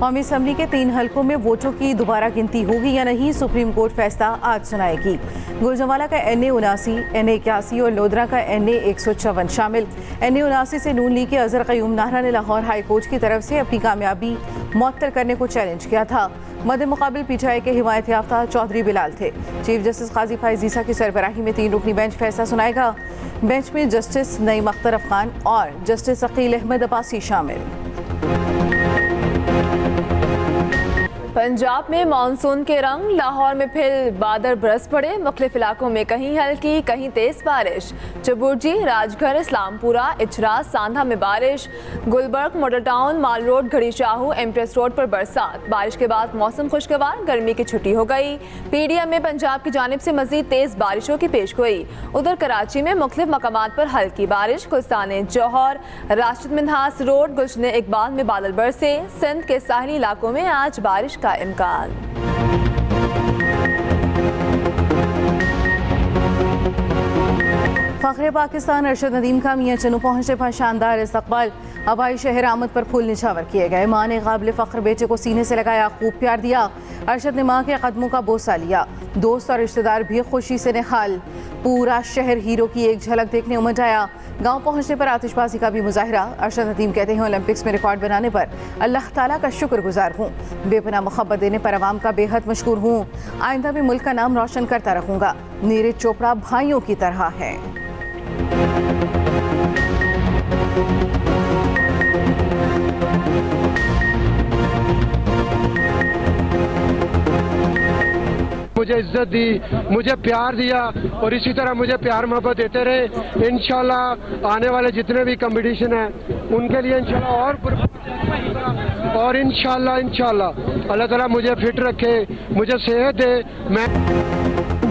कौमी असम्बली के 3 हलकों में वोटों की दोबारा गिनती होगी या नहीं, सुप्रीम कोर्ट फैसला आज सुनाएगी। गुलजवाला का NA 79, NA 81 और लोधरा का NA 154 शामिल। NA 79 से नून लीग के अजहर क़यूम नाहरा ने लाहौर हाई कोर्ट की तरफ से अपनी कामयाबी मुअत्तल करने को चैलेंज किया था। मद्दे मुकाबिल PTI के हिमायत याफ्ता चौधरी बिलाल थे। चीफ जस्टिस काजी फाइज ईसा की सरबराही में 3 रुकनी बेंच फैसला सुनाएगा। बेंच में जस्टिस नईम अख्तर अफगान और जस्टिस अकील अहमद अब्बासी शामिल। पंजाब में मानसून के रंग, लाहौर में फिर बादल बरस पड़े। मुख्तलिफ इलाकों में कहीं हल्की कहीं तेज बारिश। चबुर्जी, राजगढ़, इस्लामपुरा, इचरा, सांधा में बारिश। गुलबर्ग, मॉडल टाउन, माल रोड, घड़ी शाहू, एम्प्रेस रोड पर बरसात। बारिश के बाद मौसम खुशगवार, गर्मी की छुट्टी हो गई। PDM में पंजाब की जानिब से मजीद तेज बारिशों की पेश गोई। उधर कराची में मुख्तलिफ मकामात पर हल्की बारिश। गुलस्तान जौहर, राशिद मिन्हास रोड, गुलशन इकबाल में बादल बरसे। सिंध के साहली इलाकों में आज बारिश का इम्कान। फ़ख्र पाकिस्तान अरशद नदीम का मियां चन्नू पहुंचने पर शानदार इस्तकबाल। हवाई शहर आमद पर फूल निछावर किए गए। माँ ने काबिल फ़ख्र बेटे को सीने से लगाया, खूब प्यार दिया। अरशद ने माँ के कदमों का बोसा लिया। दोस्त और रिश्तेदार भी खुशी से निहाल। पूरा शहर हीरो की एक झलक देखने उमड़ आया। गांव पहुंचने पर आतिशबाजी का भी मुजाहिरा। अरशद नदीम कहते हैं, ओलंपिक्स में रिकॉर्ड बनाने पर अल्लाह ताला का शुक्रगुजार हूँ। बेपनाह मोहब्बत देने पर अवाम का बेहद मशकूर हूँ। आइंदा भी मुल्क का नाम रोशन करता रहूँगा। नीरज चोपड़ा भाइयों की तरह है। मुझे इज्जत दी, मुझे प्यार दिया और इसी तरह मुझे प्यार मोहब्बत देते रहे। इंशाल्लाह आने वाले जितने भी कंपटीशन हैं उनके लिए इंशाल्लाह और इंशाल्लाह अल्लाह ताला मुझे फिट रखे, मुझे सेहत दे। मैं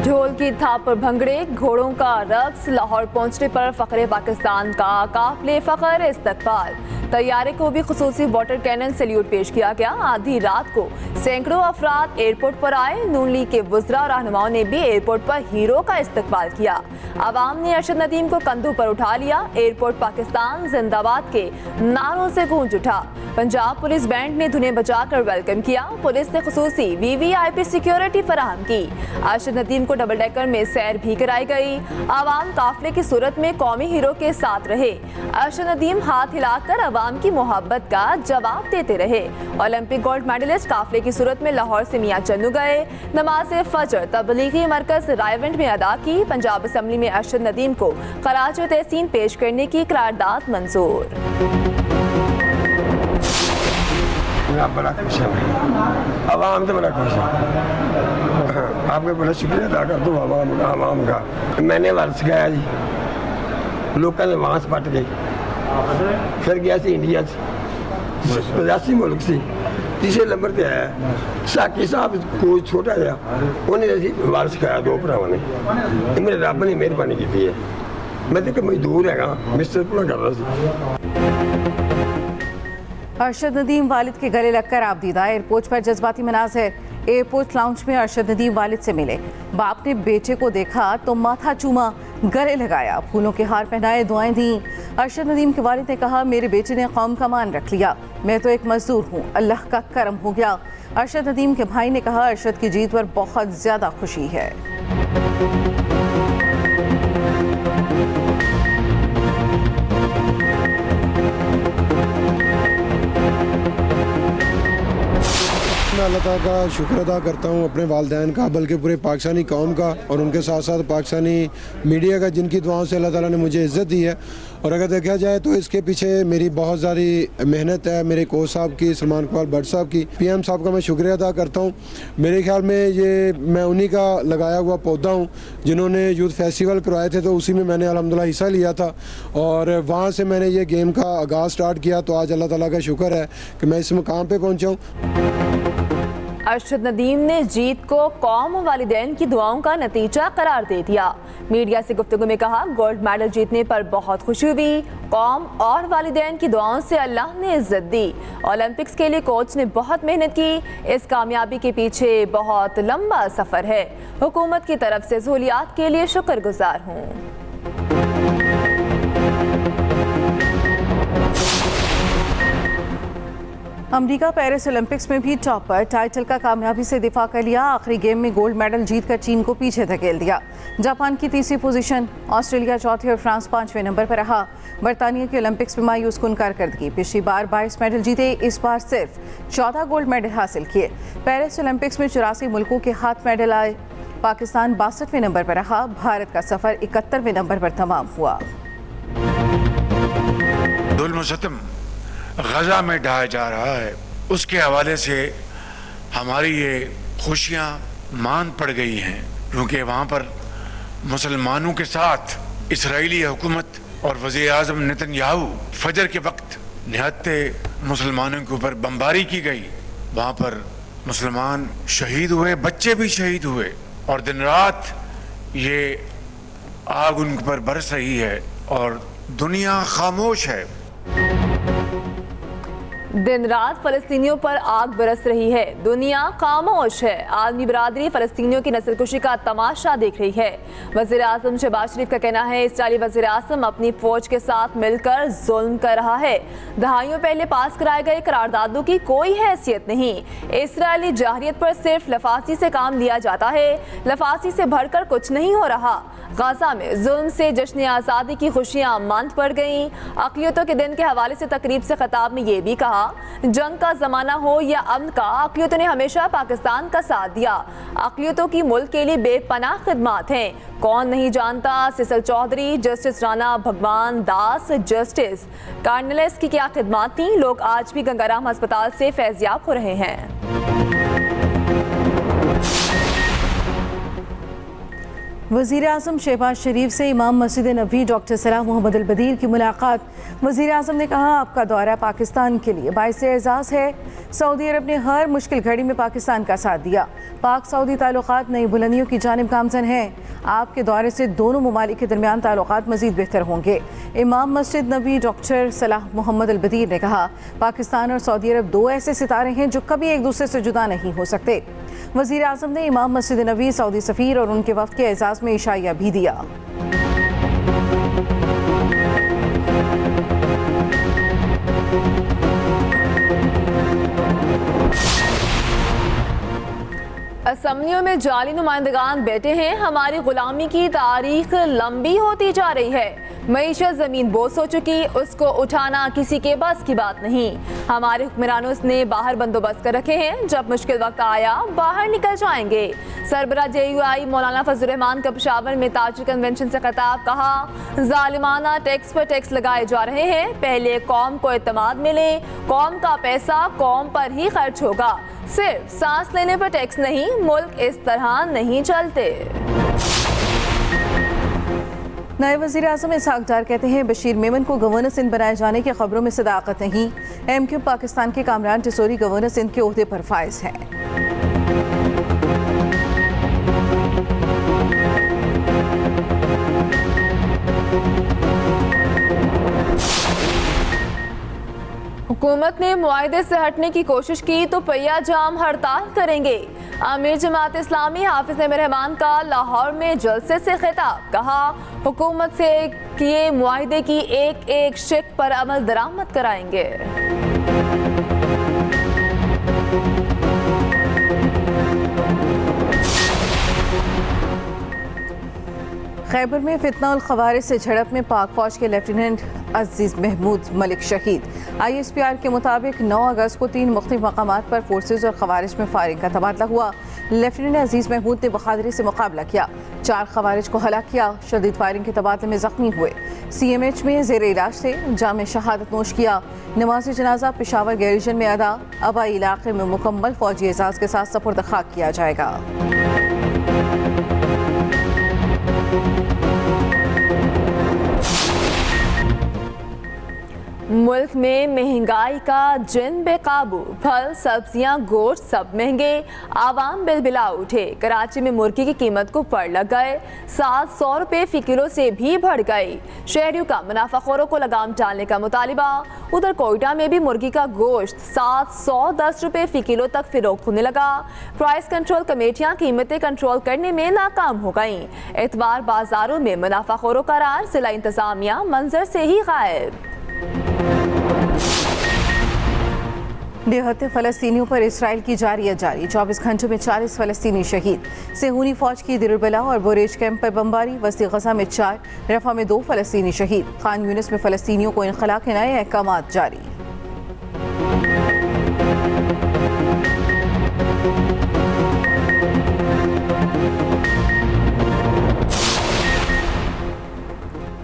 ढोल की थाप पर भंगड़े, घोड़ों का रक्स। लाहौर पहुंचने पर फ़ख्र पाकिस्तान का काफ़िले फ़ख्र इस्तकबाल। तैयारे को भी खुसूसी वाटर कैनन सैल्यूट पेश किया गया। आधी रात को सैकड़ों अफराद एयरपोर्ट पर आए। नून लीग के वुज़रा और रहनुमाओं ने भी एयरपोर्ट पर हीरो का इस्तकबाल किया। आवाम ने अरशद नदीम को कंधों पर उठा लिया। एयरपोर्ट पाकिस्तान जिंदाबाद के नारों से गूंज उठा। पंजाब पुलिस बैंड ने धुनें बजाकर वेलकम किया। पुलिस ने खुसूसी VVIP सिक्योरिटी फराहम की। अरशद नदीम को डबल डेकर में सैर भी कराई गई। आवाम काफिले की सूरत में कौमी हीरो के साथ रहे। अरशद नदीम हाथ हिलाकर आवाम की मोहब्बत का जवाब देते रहे। ओलंपिक गोल्ड मेडलिस्ट काफिले की सूरत में लाहौर से मियां चन्नू गए। नमाज फजर तबलीगी मरकज रायवंड में अदा की। पंजाब असम्बली में अरशद नदीम को खराज तहसीन पेश करने की करारदाद मंजूर। बड़ा खुश है, आवाम तो बड़ा खुश है। आपका बड़ा शुक्रिया अदा कर दूँ आवाम का। मैंने वर्ष गया जी, लोगों ने वहाँ से पट गई, फिर गया सी इंडिया 85 मुल्क से तीसरे नंबर पर आया। साकी साहब कोई छोटा जहा उन्हें वारस खाया, 2 भरावां ने। मेरे रब ने मेहरबानी की है। मैं तो मजदूर है, मिस्टर पूरा कर रहा था। अरशद नदीम वालिद के गले लगकर आबदीदा। एयरपोर्ट पर जज्बाती मनाज़िर। एयरपोर्ट लाउंज में अरशद नदीम वालिद से मिले। बाप ने बेटे को देखा तो माथा चूमा, गले लगाया, फूलों के हार पहनाए, दुआएं दी। अरशद नदीम के वालिद ने कहा, मेरे बेटे ने कौम का मान रख लिया, मैं तो एक मजदूर हूँ, अल्लाह का करम हो गया। अरशद नदीम के भाई ने कहा, अरशद की जीत पर बहुत ज़्यादा खुशी है। मैं अल्लाह ताला का शुक्र अदा करता हूँ, अपने वालिदैन का, बल्कि पूरे पाकिस्तानी कौम का और उनके साथ साथ पाकिस्तानी मीडिया का, जिनकी दुआओं से अल्लाह ताला ने मुझे इज़्ज़त दी है। और अगर देखा जाए तो इसके पीछे मेरी बहुत ज़्यादा मेहनत है, मेरे कोच साहब की, सलमान इकबाल भट्ट साहब की, PM साहब का मैं शुक्रिया अदा करता हूँ। मेरे ख्याल में ये मैं उन्हीं का लगाया हुआ पौधा हूँ जिन्होंने यूथ फेस्टिवल करवाए थे, तो उसी में मैंने अल्हम्दुलिल्लाह हिस्सा लिया था और वहाँ से मैंने ये गेम का आगाज़ स्टार्ट किया। तो आज अल्लाह ताला का शुक्र है कि मैं इस मुकाम पर पहुँचा हूँ। अरशद नदीम ने जीत को कौम और वालिदैन की दुआओं का नतीजा करार दे दिया। मीडिया से गुफ्तगू में कहा, गोल्ड मेडल जीतने पर बहुत खुशी हुई। कौम और वालिदैन की दुआओं से अल्लाह ने इज्जत दी। ओलंपिक्स के लिए कोच ने बहुत मेहनत की। इस कामयाबी के पीछे बहुत लंबा सफ़र है। हुकूमत की तरफ से सहूलियात के लिए शुक्रगुजार हूँ। अमेरिका पेरिस ओलंपिक्स में भी टॉप पर, टाइटल का कामयाबी से दिफा कर लिया। आखिरी गेम में गोल्ड मेडल जीतकर चीन को पीछे धकेल दिया। जापान की तीसरी पोजीशन, ऑस्ट्रेलिया चौथे और फ्रांस 5वें नंबर पर रहा। बरतानिया के ओलंपिक्स में मायूस कुन कारकर्दगी, पिछली बार 22 मेडल जीते, इस बार सिर्फ 14 गोल्ड मेडल हासिल किए। पेरिस ओलंपिक्स में 84 मुल्कों के हाथ मेडल आए। पाकिस्तान 62वें नंबर पर रहा। भारत का सफर 71वें नंबर पर तमाम हुआ। गजा में ढाया जा रहा है, उसके हवाले से हमारी ये खुशियाँ मान पड़ गई हैं, क्योंकि वहाँ पर मुसलमानों के साथ इसराइली हुकूमत और वज़ीर आज़म नेतन्याहू फजर के वक्त निहत्ते मुसलमानों के ऊपर बमबारी की गई। वहाँ पर मुसलमान शहीद हुए, बच्चे भी शहीद हुए, और दिन रात ये आग उन पर बरस रही है और दुनिया खामोश है। दिन रात फलस्तीनियों पर आग बरस रही है, दुनिया खामोश है। आदमी बरादरी फलस्तीनियों की नस्लकुशी का तमाशा देख रही है। वज़ीर आज़म शहबाज शरीफ का कहना है, इसराइली वज़ीर आज़म अपनी फौज के साथ मिलकर जुल्म कर रहा है। दहाइयों पहले पास कराए गए करारदादों की कोई हैसियत नहीं। इसराइली जाहिरियत पर सिर्फ लफासी से काम लिया जाता है, लफासी से भरकर कुछ नहीं हो रहा। गाजा में जुल्म से जश्न आज़ादी की खुशियाँ मंद पड़ गईं। अक़लियतों के दिन के हवाले से तकरीब से खिताब में ये भी कहा, जंग का जमाना हो या अमन का, अक़लियतों ने हमेशा पाकिस्तान का साथ दिया। अक़लियतों की मुल्क के लिए बेपनाह खिदमात हैं। कौन नहीं जानता सिसल चौधरी, जस्टिस राना भगवान दास, जस्टिस कार्नलेस की क्या खिदमात थी। लोग आज भी गंगाराम अस्पताल से फैज़याब हो रहे हैं। वज़ीर आज़म शहबाज शरीफ से इमाम मस्जिद नबवी डॉक्टर सलाह मोहम्मद अल बदीर की मुलाकात। वज़ीर आज़म ने कहा, आपका दौरा पाकिस्तान के लिए बाइस एज़ाज़ है। सऊदी अरब ने हर मुश्किल घड़ी में पाकिस्तान का साथ दिया। पाक सऊदी ताल्लुकात नई बुलंदियों की जानिब गामज़न हैं। आपके दौरे से दोनों ममालिक के दरमियान ताल्लुकात मज़ीद बेहतर होंगे। इमाम मस्जिद नबवी डॉक्टर सलाह मोहम्मद अल बदीर ने कहा, पाकिस्तान और सऊदी अरब दो ऐसे सितारे हैं जो कभी एक दूसरे से जुदा नहीं हो सकते। वज़ीर आज़म ने इमाम मस्जिद नबवी, सऊदी सफ़ीर और उनके वफ़द के एजाज़ में इशाइया भी दिया। असम्बलियों में जाली नुमाइंदगान बैठे हैं। हमारी गुलामी की तारीख लंबी होती जा रही है। मईशत ज़मीन बोझ हो चुकी, उसको उठाना किसी के बस की बात नहीं। हमारे हुक्मरानों ने बाहर बंदोबस्त कर रखे हैं, जब मुश्किल वक्त आया बाहर निकल जाएंगे। सरबरा JUI मौलाना फजल रहमान का पेशावर में ताजिर कन्वेंशन से खिताब, कहा, जालिमाना टैक्स पर टैक्स लगाए जा रहे हैं। पहले कौम को एतमाद मिले, कौम का पैसा कौम पर ही खर्च होगा। सिर्फ सांस लेने पर टैक्स नहीं, मुल्क इस तरह नहीं चलते। नायब वज़ीर आज़म इसहाक डार कहते हैं, बशीर मेमन को गवर्नर सिंध बनाए जाने की खबरों में सदाकत नहीं। MQ पाकिस्तान के कामरान टिसोरी गवर्नर सिंध के ओहदे पर फाइज हैं। हुकूमत ने मुआहदे से हटने की कोशिश की तो पहिया जाम हड़ताल करेंगे। आमिर जमात इस्लामी हाफिज नईम रहमान का लाहौर में जलसे से खिताब, कहा, हुकूमत से किए मुआहदे की एक एक शिक पर अमल दरामद कराएंगे। खैबर में फितना उल खवारिज से झड़प में पाक फौज के लेफ्टिनेंट अजीज महमूद मलिक शहीद। ISPR के मुताबिक 9 अगस्त को 3 मुख्तलिफ मकामात पर फोर्सेज और खवारिज में फायरिंग का तबादला हुआ। लेफ्टिनेंट अजीज महमूद ने बहादुरी से मुकाबला किया, 4 खवारिज को हलाक किया। शदीद फायरिंग के तबादले में जख्मी हुए। CMH में जेर इलाज थे। जाम शहादत नोश किया। नमाज जनाजा पेशावर गैरिजन में अदा। आबाई इलाके में मुकम्मल फौजी एजाज के साथ सपुर्द खाक किया जाएगा। मुल्क में महंगाई का जिन बेकाबू, फल सब्जियां गोश्त सब महंगे, आवाम बिलबिला उठे। कराची में मुर्गी की कीमत को पड़ लग गए, 700 रुपये फी किलो से भी बढ़ गई। शहरियों का मुनाफाखोरों को लगाम डालने का मुतालिबा। उधर कोयटा में भी मुर्गी का गोश्त 710 रुपये फी किलो तक फिरोख्त होने लगा। प्राइस कंट्रोल कमेटियां कीमतें कंट्रोल करने में नाकाम हो गईं। एतवार बाजारों में मुनाफाखोरों का रार, जिला इंतजामिया मंजर से ही गायब। निहत्ते फ़लस्तीनियों पर इसराइल की जारी 24 घंटों में 40 फ़लस्तीनी शहीद। सेहूनी फ़ौज की दिरुलबला और बोरेज कैंप पर बमबारी। वस्ती गज़ा में 4, रफ़ा में 2 फ़लस्तीनी शहीद। खान यूनिस में फ़लस्तीनियों को इनखला के नए अहकामात जारी।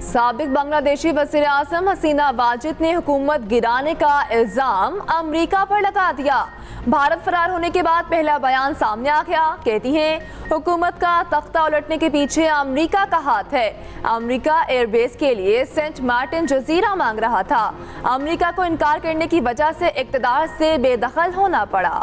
साबिक बांग्लादेशी वज़ीर आज़म हसीना वाजिद ने हुकूमत गिराने का इल्ज़ाम अमेरिका पर लगा दिया। भारत फरार होने के बाद पहला बयान सामने आ गया। कहती हैं हुकूमत का तख्ता उलटने के पीछे अमेरिका का हाथ है। अमेरिका एयरबेस के लिए सेंट मार्टिन जजीरा मांग रहा था। अमेरिका को इनकार करने की वजह से इक़्तिदार से बेदखल होना पड़ा।